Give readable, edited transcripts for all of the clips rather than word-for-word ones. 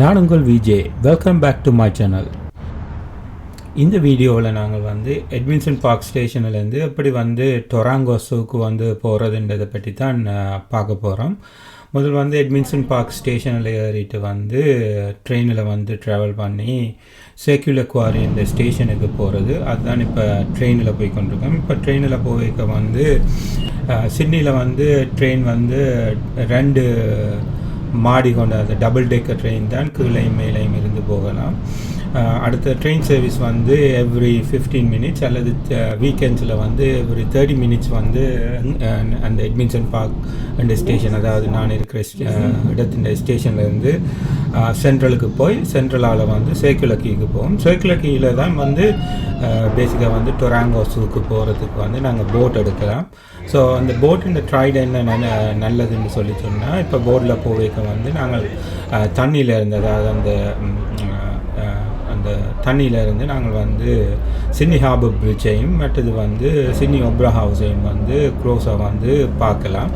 நான் உங்கள் VJ. Welcome back to my channel. இந்த வீடியோவில் நாங்கள் வந்து எட்மின்சன் பார்க் ஸ்டேஷன்லேருந்து எப்படி வந்து டொராங்கோஸுக்கு வந்து போகிறதுன்றதை பற்றி தான் பார்க்க போகிறோம். முதல் வந்து எட்மின்சன் பார்க் ஸ்டேஷனில் ஏறிட்டு வந்து ட்ரெயினில் வந்து ட்ராவல் பண்ணி சேக்குலர் குவாரி இந்த ஸ்டேஷனுக்கு போகிறது. அதுதான் இப்போ ட்ரெயினில் போய் கொண்டிருக்கோம். இப்போ ட்ரெயினில் போய்க்க வந்து சிட்னியில் வந்து ட்ரெயின் வந்து 2 மாடி கொண்ட அந்த டபுள் டேக்கர் ட்ரெயின் தான், கீழையும் மேலையும் இருந்து போகலாம். அடுத்த ட்ரெயின் சர்வீஸ் வந்து எவ்ரி 15 மினிட்ஸ் அல்லது வீக்கெண்ட்ஸில் வந்து எவ்ரி 30 மினிட்ஸ் வந்து அந்த எட்மின்சன் பார்க் அந்த ஸ்டேஷன், அதாவது நான் இருக்கிற இடத்தின் ஸ்டேஷன்லேருந்து சென்ட்ரலுக்கு போய் சென்ட்ரலால் வந்து சேக்குலக்கிக்கு போவோம். சேக்குலக்கியில் தான் வந்து பேசிக்காக வந்து டொராங்கோஸுக்கு போகிறதுக்கு வந்து நாங்கள் போட் எடுக்கலாம். ஸோ அந்த போட்டின் ட்ரைடு என்ன நல்லதுன்னு சொல்லி சொன்னால், இப்போ போட்டில் போவைக்க வந்து நாங்கள் தண்ணியில் இருந்து, அதாவது அந்த தண்ணியிலேருந்து நாங்கள் வந்து சிட்னி ஹார்பர் பிரிட்ஜையும் மற்றது வந்து சிட்னி ஒப்ரா ஹவுஸையும் வந்து க்ளோஸாக வந்து பார்க்கலாம்.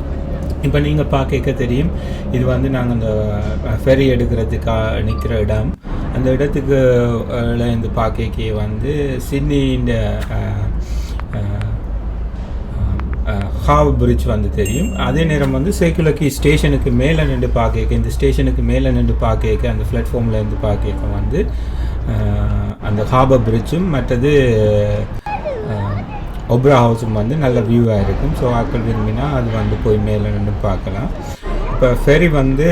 இப்போ நீங்கள் பார்க்க தெரியும், இது வந்து நாங்கள் அந்த ஃபெரி எடுக்கிறதுக்காக நிற்கிற இடம். அந்த இடத்துக்கு இருந்து பார்க்க வந்து சிட்னியின் ஹார்பர் பிரிட்ஜ் வந்து தெரியும். அதே நேரம் வந்து சேக்குலக்கி ஸ்டேஷனுக்கு மேலே நின்று பார்க்க, இந்த ஸ்டேஷனுக்கு மேலே நின்று பார்க்க, அந்த பிளாட்ஃபார்மில் இருந்து பார்க்க வந்து அந்த ஹார்பர் பிரிட்ஜும் மற்றது ஒப்ரா ஹவுஸும் வந்து நல்ல வியூவாக இருக்கும். ஸோ ஆட்கள் விரும்பினா அது வந்து போய் மேலே நின்று பார்க்கலாம். இப்போ ஃபெரி வந்து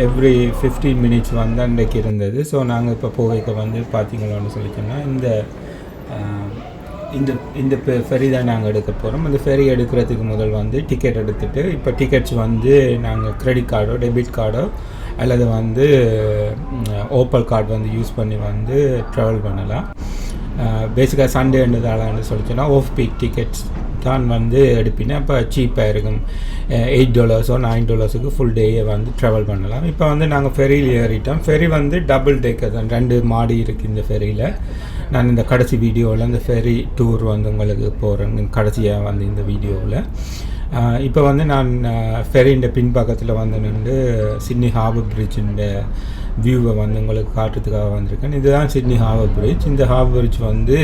எவ்ரி 15 மினிட்ஸ் வந்து அன்றைக்கு இருந்தது. ஸோ நாங்கள் இப்போ போவைக்க வந்து பார்த்தீங்களான்னு சொல்லிட்டோம்னா இந்த ஃபெரி தான் நாங்கள் எடுக்க போகிறோம். அந்த ஃபெரி எடுக்கிறதுக்கு முதல் வந்து டிக்கெட் எடுத்துகிட்டு, இப்போ டிக்கெட்ஸ் வந்து நாங்கள் கிரெடிட் கார்டோ டெபிட் கார்டோ அல்லது வந்து ஓப்பல் கார்டு வந்து யூஸ் பண்ணி வந்து ட்ராவல் பண்ணலாம். பேசிக்காக சண்டேன்றதாலன்னு சொல்லிச்சோன்னா ஆஃப் பீக் டிக்கெட்ஸ் தான் வந்து எடுப்பினா இப்போ சீப்பாக இருக்கும். $8 $9 ஃபுல் டேயை வந்து ட்ராவல் பண்ணலாம். இப்போ வந்து நாங்கள் ஃபெரியில் ஏறிட்டோம். ஃபெரி வந்து டபுள் டேக்கர் தான், 2 மாடி இருக்குது இந்த ஃபெரியில். நான் இந்த கடைசி வீடியோவில் இந்த ஃபெரி டூர் வந்து உங்களுக்கு போகிறேன், கடைசியாக வந்து இந்த வீடியோவில். இப்போ வந்து நான் ஃபெரின்ற பின்பக்கத்தில் வந்து நின்று சிட்னி ஹார்பர் பிரிட்ஜுன்ற வியூவை வந்து உங்களுக்கு காட்டுறதுக்காக வந்திருக்கேன். இதுதான் சிட்னி ஹார்பர் பிரிட்ஜ். இந்த ஹார்பர் பிரிட்ஜ் வந்து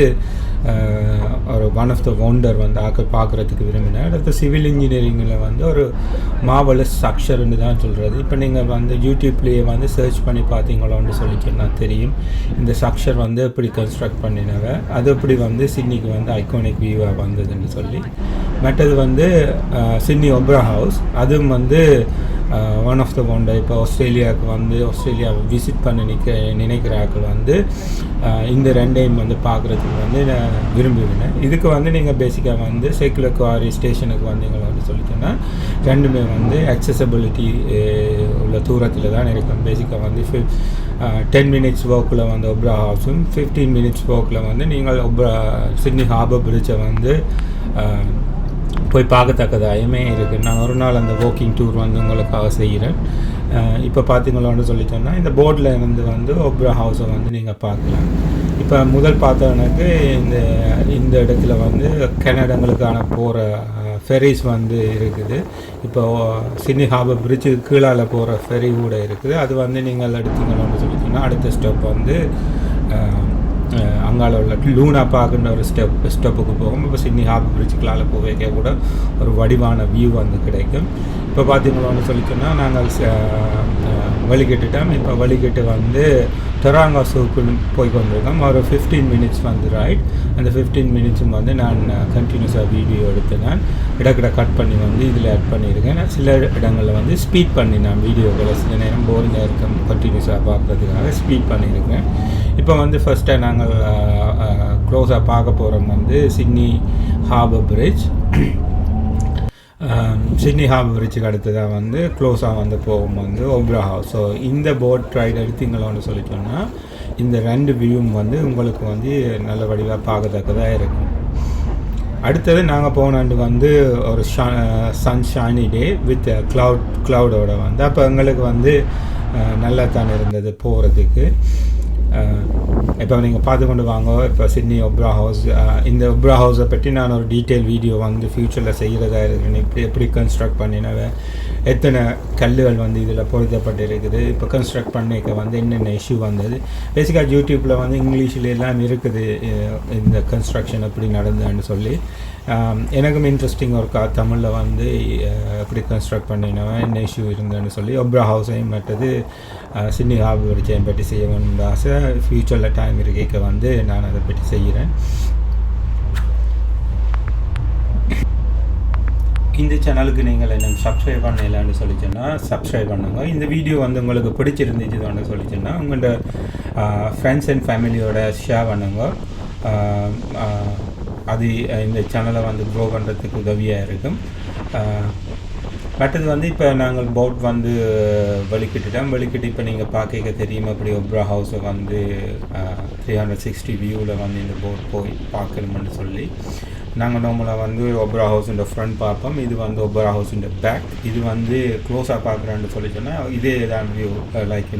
ஒரு ஒன் ஆஃப் த ஒண்டர் வந்து பார்க்குறதுக்கு விரும்பினேன். அடுத்த சிவில் இன்ஜினியரிங்கில் வந்து ஒரு மாவலஸ் ஸ்ட்ரக்சர்னு தான் சொல்கிறது. இப்போ நீங்கள் வந்து யூடியூப்லேயே வந்து சர்ச் பண்ணி பார்த்தீங்களோன்னு சொல்லிச்சுன்னா தெரியும் இந்த ஸ்ட்ரக்சர் வந்து எப்படி கன்ஸ்ட்ரக்ட் பண்ணினவ, அது எப்படி வந்து சிட்னிக்கு வந்து ஐகானிக் வியூவாக வந்ததுன்னு சொல்லி. மற்றது வந்து சிட்னி ஒப்ரா ஹவுஸ், அதுவும் வந்து ஒன் ஆஃப் த ஒண்டர். இப்போ ஆஸ்திரேலியாவுக்கு வந்து ஆஸ்திரேலியாவை விசிட் பண்ண நினைக்கிற ஆட்கள் வந்து இந்த 2ஐயும் வந்து பார்க்குறதுக்கு வந்து நான் விரும்புகிறேன். இதுக்கு வந்து நீங்கள் பேசிக்காக வந்து சேக்குலர் குவாரி ஸ்டேஷனுக்கு வந்தீங்கன்னு சொல்லிட்டோன்னா 2மே வந்து அக்சசபிலிட்டி உள்ள தூரத்தில் தான் இருக்கும். பேசிக்காக வந்து 10 மினிட்ஸ் வாக்கில் வந்து ஒப்ரா ஹவுஸும் 15 மினிட்ஸ் வாக்கில் வந்து நீங்கள் சிட்னி ஹார்பர் பிரிட்ஜை வந்து போய் பார்க்கத்தக்கதாயுமே இருக்குது. நான் ஒரு நாள் அந்த வாக்கிங் டூர் வந்து உங்களுக்காக செய்கிறேன். இப்போ பார்த்தீங்களோன்னு சொல்லிட்டோன்னா இந்த போர்டில் இருந்து வந்து ஒப்ரா ஹவுஸை வந்து நீங்கள் பார்க்கலாம். இப்போ முதல் பார்த்தவனுக்கு இந்த இடத்துல வந்து கனடாங்களுக்கான போகிற ஃபெரிஸ் வந்து இருக்குது. இப்போ சிட்னி ஹார்பர் பிரிட்ஜுக்கு கீழால் போகிற ஃபெரி கூட இருக்குது. அது வந்து நீங்கள் எடுத்தீங்களோன்னு சொல்லிட்டோன்னா அடுத்த ஸ்டெப் வந்து அங்கால உள்ள லூனா பார்க்குன்ற ஒரு ஸ்டெப்புக்கு போகும். இப்போ சிட்னி ஹார்பர் பிரிட்ஜுக்களால் போக கூட ஒரு வடிவான வியூ வந்து கிடைக்கும். இப்போ பார்த்தீங்களோன்னு சொல்லிட்டோன்னா நாங்கள் வழிகட்டுட்டோம். இப்போ வழிகட்டு வந்து டொராங்கா ஸூக்கு போய் கொண்டிருக்கோம். ஒரு 15 மினிட்ஸ் வந்து ரைட். அந்த 15 மினிட்ஸும் வந்து நான் கண்டினியூஸாக வீடியோ எடுத்து நான் இடக்கிட கட் பண்ணி வந்து இதில் ஆட் பண்ணியிருக்கேன். சில இடங்களில் வந்து ஸ்பீட் பண்ணி நான் வீடியோக்களை சில நேரம் போரிங்காக இருக்கும் கண்டினியூஸாக பார்க்குறதுக்காக ஸ்பீட் பண்ணியிருக்கேன். இப்போ வந்து ஃபஸ்ட்டாக நாங்கள் க்ளோஸாக பார்க்க போகிறோம் வந்து Sydney Harbour Bridge. Sydney Harbour பிரிட்ஜுக்கு அடுத்ததாக வந்து க்ளோஸாக வந்து போகும் வந்து ஒப்ரா ஹவுஸ். ஸோ இந்த போட் ரைடு எடுத்தீங்களோன்னு சொல்லிட்டோன்னா இந்த 2 வியூவும் வந்து உங்களுக்கு வந்து நல்ல வடிவாக பார்க்கத்தக்கதாக இருக்கும். அடுத்தது நாங்கள் போனாண்டு வந்து ஒரு சன்ஷைனி டே வித் க்ளவுடோட வந்து அப்போ எங்களுக்கு வந்து நல்லா தான் இருந்தது போகிறதுக்கு. இப்போ நீங்கள் பார்த்து கொண்டு வாங்க. இப்போ சிட்னி ஒப்ரா ஹவுஸ், இந்த ஒப்ரா ஹவுஸை பற்றி நான் ஒரு டீட்டெயில் வீடியோ வந்து ஃப்யூச்சரில் செய்கிறதா இருக்கேன். எப்படி கன்ஸ்ட்ரக்ட் பண்ணினவன் எத்தனை கல்லுகள் வந்து இதில் பொருத்தப்பட்டு இருக்குது, இப்போ கன்ஸ்ட்ரக்ட் பண்ணிக்க வந்து என்னென்ன இஷ்யூ வந்தது. பேசிக்காக யூடியூப்பில் வந்து இங்கிலீஷில் எல்லாம் இருக்குது இந்த கன்ஸ்ட்ரக்ஷன் எப்படி நடந்ததுன்னு சொல்லி. எனக்கும் இன்ட்ரெஸ்டிங் ஒர்க்கா தமிழில் வந்து எப்படி கன்ஸ்ட்ரக்ட் பண்ணினவன் என்ன இஷ்யூ இருந்ததுன்னு சொல்லி ஒப்ரா ஹவுஸையும் மற்றது சிட்னி ஹார்பர் பிரிட்ஜையும் பற்றி செய்ய வேணும்னு ஆசை. ஃப்யூச்சரில் டைம் இருக்க வந்து நான் அதை பற்றி செய்கிறேன். இந்த சேனலுக்கு நீங்கள் என்ன சப்ஸ்கிரைப் பண்ணலான்னு சொல்லிச்சோன்னா சப்ஸ்கிரைப் பண்ணுங்க. இந்த வீடியோ வந்து உங்களுக்கு பிடிச்சிருந்துச்சுன்னு சொல்லிச்சோன்னா உங்களோட ஃப்ரெண்ட்ஸ் அண்ட் ஃபேமிலியோட ஷேர் பண்ணுங்க. அது இந்த சேனலை வந்து க்ரோ பண்ணுறதுக்கு உதவியாக இருக்கும். மற்றது வந்து இப்போ நாங்கள் போட் வந்து வெளிக்கிட்டு இப்போ நீங்கள் பார்க்க தெரியுமா அப்படி ஒப்ரா ஹவுஸை வந்து 360 வியூவில் வந்து இந்த போட் போய் பார்க்கணும்னு சொல்லி நாங்கள் நார்மலாக வந்து ஒப்ரா ஹவுஸுன்ற ஃப்ரண்ட் பார்ப்போம். இது வந்து ஒப்ரா ஹவுஸுன்ற பேக். இது வந்து க்ளோஸாக பார்க்குறான்னு சொல்லி சொன்னால் இதே தான் வியூ லைக்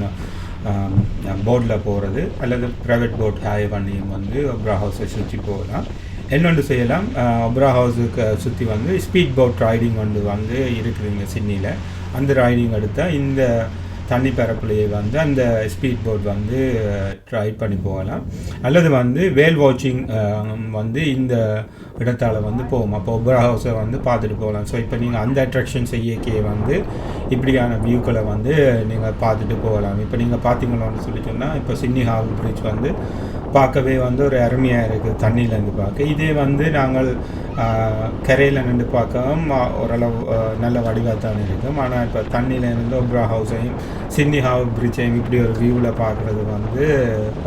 போட்டில் போகிறது அல்லது ப்ரைவேட் போட் ஹேர் பண்ணியும் வந்து ஒப்ரா ஹவுஸை சுற்றி போகலாம். என்னொன்று செய்யலாம், ஒப்ரா ஹவுஸுக்கு சுற்றி வந்து ஸ்பீட் போட் ரைடிங் வந்து இருக்குதுங்க சிட்னியில். அந்த ரைடிங் எடுத்தால் இந்த தண்ணி பரப்புலையே வந்து அந்த ஸ்பீட் போட் வந்து ட்ரை பண்ணி போகலாம். அல்லது வந்து வேல் வாட்சிங் வந்து இந்த இடத்தால் வந்து போகும். அப்போ ஒப்ரா ஹவுஸை வந்து பார்த்துட்டு போகலாம். ஸோ இப்போ நீங்கள் அந்த அட்ராக்ஷன் செய்யக்கே வந்து இப்படியான வியூக்களை வந்து நீங்கள் பார்த்துட்டு போகலாம். இப்போ நீங்கள் பார்த்தீங்களோன்னு சொல்லி சொன்னால் இப்போ சிட்னி ஹார்பர் பிரிட்ஜ் வந்து பார்க்கவே வந்து ஒரு அருமையாக இருக்குது தண்ணியிலேருந்து பார்க்க. இதே வந்து நாங்கள் கரையில் நின்று பார்க்கவும் ஓரளவு நல்ல வடிவாக தான் இருக்கும். ஆனால் இப்போ தண்ணியிலேருந்து ஒப்ரா ஹவுஸையும் சிட்னி ஹார்பர் பிரிட்ஜையும் இப்படி ஒரு வியூவில் பார்க்குறது வந்து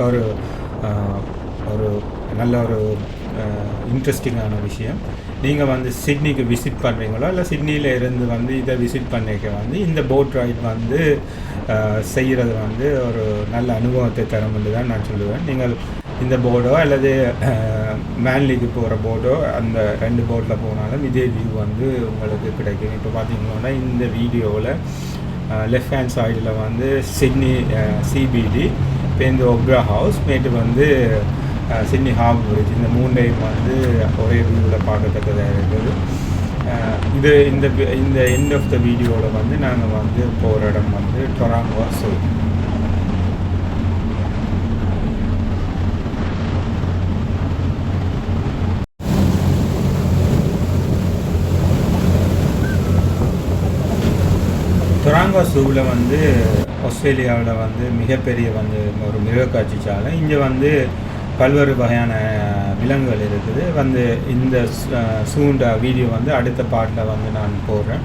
ஒரு நல்ல ஒரு இன்ட்ரெஸ்டிங்கான விஷயம். நீங்கள் வந்து சிட்னிக்கு விசிட் பண்ணுறீங்களோ இல்லை சிட்னியில் இருந்து வந்து இதை விசிட் பண்ணிக்க வந்து இந்த போட் ரைட் வந்து செய்கிறது வந்து ஒரு நல்ல அனுபவத்தை தரும்னு தான் நான் சொல்லுவேன். நீங்கள் இந்த போர்டோ அல்லது மேன்லிக்கு போகிற போர்டோ அந்த 2 போட்டில் போனாலும் இதே வியூ வந்து உங்களுக்கு கிடைக்கும். இப்போ பார்த்தீங்கன்னா இந்த வீடியோவில் லெஃப்ட் ஹேண்ட் சைடில் வந்து சிட்னி சிபிடி, இப்போ இந்த ஒப்ரா ஹவுஸ், மேட்டு வந்து சிட்னி ஹார்பர் பிரிட்ஜ், இந்த 3டைம் வந்து ஒரே வியூவில் பார்க்கத்தக்கதாக இருக்குது. இது இந்த எண்ட் ஆஃப் த வீடியோவில் வந்து நாங்கள் வந்து போகிற இடம் வந்து டொராங்கோ ஸூ. டொராங்கோ ஸூவில் வந்து ஆஸ்திரேலியாவில் வந்து மிகப்பெரிய வந்து ஒரு மிருகக்காட்சி சாலை. இங்கே வந்து பல்வேறு வகையான விலங்குகள் இருக்குது. வந்து இந்த சூண்ட வீடியோ வந்து அடுத்த பாட்டில் வந்து நான் போடுறேன்.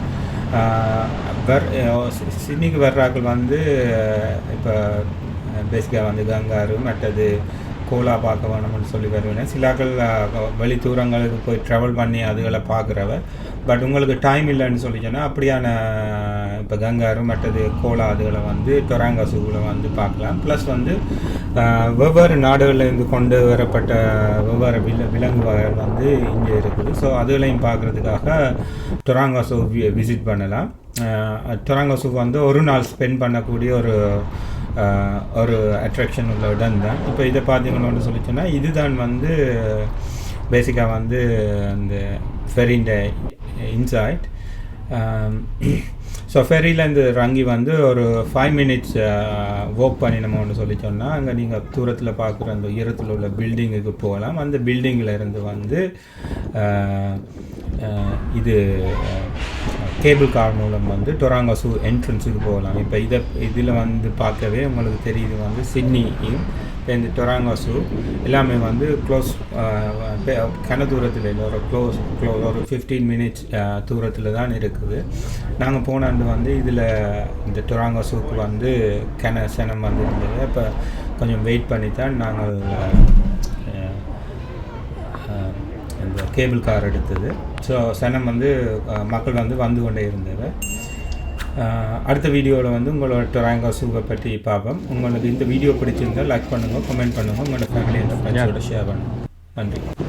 சிட்னிக்கு வர்றாக்கள் வந்து இப்போ பேசிக்காக வந்து கங்காரு மற்றது கோலா பார்க்க வேணும்னு சொல்லி வருவேன். சிலாக்கள் வெளி தூரங்களுக்கு போய் ட்ராவல் பண்ணி அதுகளை பார்க்குறவ. பட் உங்களுக்கு டைம் இல்லைன்னு சொல்லிச்சோன்னா அப்படியான இப்போ கங்காரு மற்றது கோலா அதுகளை வந்து டொராங்கா ஸூவில் வந்து பார்க்கலாம். ப்ளஸ் வந்து வெவ்வேறு நாடுகளிலிருந்து கொண்டு வரப்பட்ட வெவ்வேறு விலங்கு வகைகள் வந்து இங்கே இருக்குது. ஸோ அதுகளையும் பார்க்குறதுக்காக டொராங்கா ஸூ விசிட் பண்ணலாம். டொராங்கா ஸூ வந்து ஒரு நாள் ஸ்பெண்ட் பண்ணக்கூடிய ஒரு அட்ராக்ஷன் உள்ள இடம் தான். இப்போ இதை பார்த்தீங்கன்னு சொல்லிச்சோன்னா இதுதான் வந்து பேசிக்காக வந்து அந்த ஃபெரிண்ட இன்சைட். ஸோ ஃபெரியிலேருந்து இறங்கி வந்து ஒரு 5 minutes வாக் பண்ணி நம்ம ஒன்று சொல்லி சொன்னால் அங்கே நீங்கள் தூரத்தில் பார்க்குற அந்த உயரத்தில் உள்ள பில்டிங்குக்கு போகலாம். அந்த பில்டிங்கில் இருந்து வந்து இது கேபிள் கார் மூலம் வந்து டொராங்கோ ஸூ என்ட்ரன்ஸுக்கு போகலாம். இப்போ இதில் வந்து பார்க்கவே உங்களுக்கு தெரியுது வந்து சிட்னியும் இப்போ இந்த டொராங்கோ ஸூ எல்லாமே வந்து க்ளோஸ் கன தூரத்தில் இல்லை, ஒரு 15 minutes தூரத்தில் தான் இருக்குது. நாங்கள் போனாண்டு வந்து இதில் இந்த டொராங்கோ ஸூக்கு வந்து சனம் வந்து இருந்தது. அப்போ கொஞ்சம் வெயிட் பண்ணி தான் நாங்கள் இந்த கேபிள் கார் எடுத்தது. ஸோ சனம் வந்து மக்கள் வந்து கொண்டே இருந்தது. அடுத்த வீடியோவில் வந்து உங்களோட டொராங்கோ ஸூவை பற்றி பார்ப்போம். உங்களுக்கு இந்த வீடியோ பிடிச்சிருந்தால் லைக் பண்ணுங்கள், கமெண்ட் பண்ணுங்கள், உங்களோட ஃபேமிலி அண்ட் ஃப்ரெண்ட்ஸோட ஷேர் பண்ணுங்கள். நன்றி.